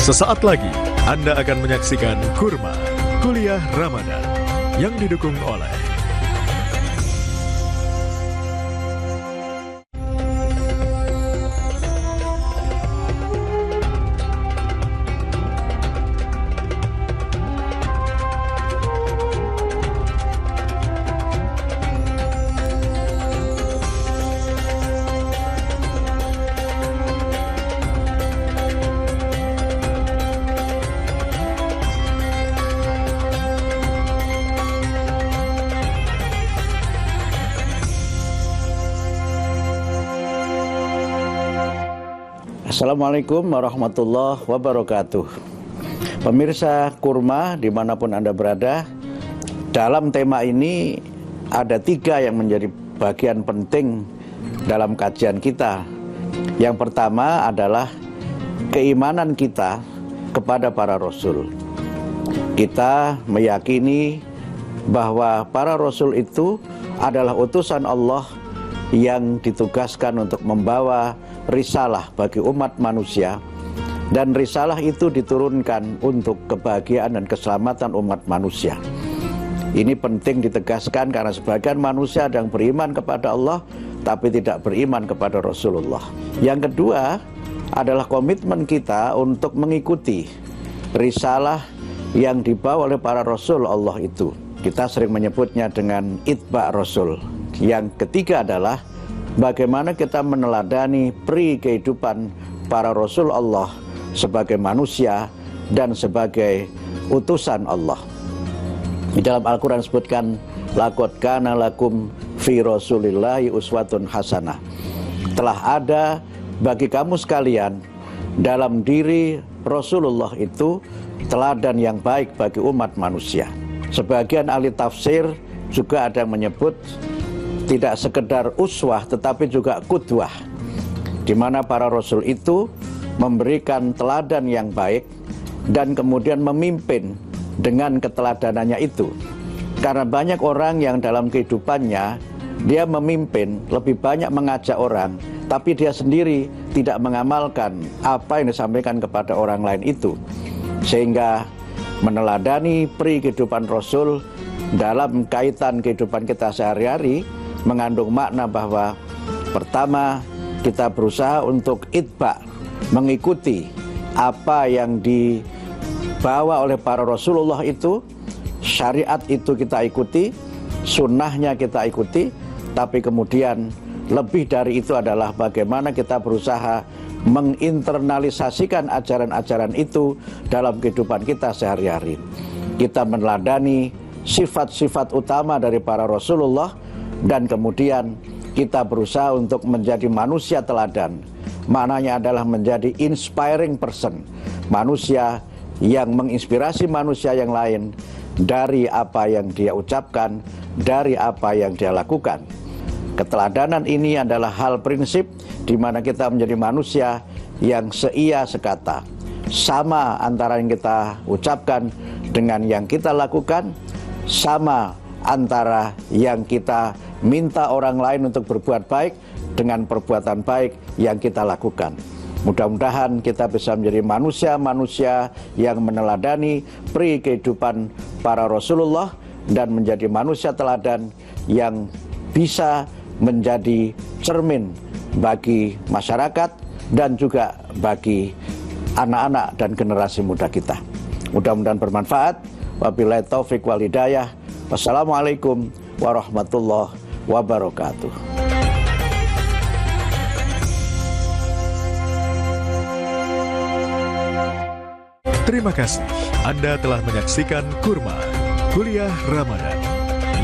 Sesaat lagi Anda akan menyaksikan Kurma Kuliah Ramadan yang didukung oleh Assalamualaikum warahmatullahi wabarakatuh. Pemirsa Kurma dimanapun Anda berada, dalam tema ini ada 3 yang menjadi bagian penting dalam kajian kita. Yang pertama adalah keimanan kita kepada para Rasul. Kita meyakini bahwa para Rasul itu adalah utusan Allah yang ditugaskan untuk membawa risalah bagi umat manusia, dan risalah itu diturunkan untuk kebahagiaan dan keselamatan umat manusia. Ini penting ditegaskan karena sebagian manusia ada yang beriman kepada Allah tapi tidak beriman kepada Rasulullah. Yang kedua adalah komitmen kita untuk mengikuti risalah yang dibawa oleh para Rasul Allah itu. Kita sering menyebutnya dengan itba' Rasul. Yang ketiga adalah bagaimana kita meneladani peri kehidupan para Rasul Allah sebagai manusia dan sebagai utusan Allah. Di dalam Al-Quran disebutkan, laqad kana lakum fi rasulillahi uswatun hasanah. Telah ada bagi kamu sekalian dalam diri Rasulullah itu teladan yang baik bagi umat manusia. Sebagian ahli tafsir juga ada yang menyebut tidak sekedar uswah tetapi juga qudwah, di mana para rasul itu memberikan teladan yang baik dan kemudian memimpin dengan keteladanannya itu. Karena banyak orang yang dalam kehidupannya dia memimpin, lebih banyak mengajak orang, tapi dia sendiri tidak mengamalkan apa yang disampaikan kepada orang lain itu. Sehingga meneladani peri kehidupan Rasul dalam kaitan kehidupan kita sehari-hari mengandung makna bahwa pertama kita berusaha untuk itba', mengikuti apa yang dibawa oleh para Rasulullah itu, syariat itu kita ikuti, sunnahnya kita ikuti, tapi kemudian lebih dari itu adalah bagaimana kita berusaha menginternalisasikan ajaran-ajaran itu dalam kehidupan kita sehari-hari. Kita meneladani sifat-sifat utama dari para Rasulullah dan kemudian kita berusaha untuk menjadi manusia teladan. Maknanya adalah menjadi inspiring person, manusia yang menginspirasi manusia yang lain dari apa yang dia ucapkan, dari apa yang dia lakukan. Keteladanan ini adalah hal prinsip di mana kita menjadi manusia yang seia sekata, sama antara yang kita ucapkan dengan yang kita lakukan, sama antara yang kita minta orang lain untuk berbuat baik dengan perbuatan baik yang kita lakukan. Mudah-mudahan kita bisa menjadi manusia-manusia yang meneladani peri kehidupan para Rasulullah dan menjadi manusia teladan yang bisa menjadi cermin bagi masyarakat dan juga bagi anak-anak dan generasi muda kita. Mudah-mudahan bermanfaat. Wabillahi taufik wal hidayah. Wassalamualaikum warahmatullahi wabarakatuh. Terima kasih Anda telah menyaksikan Kurma Kuliah Ramadan.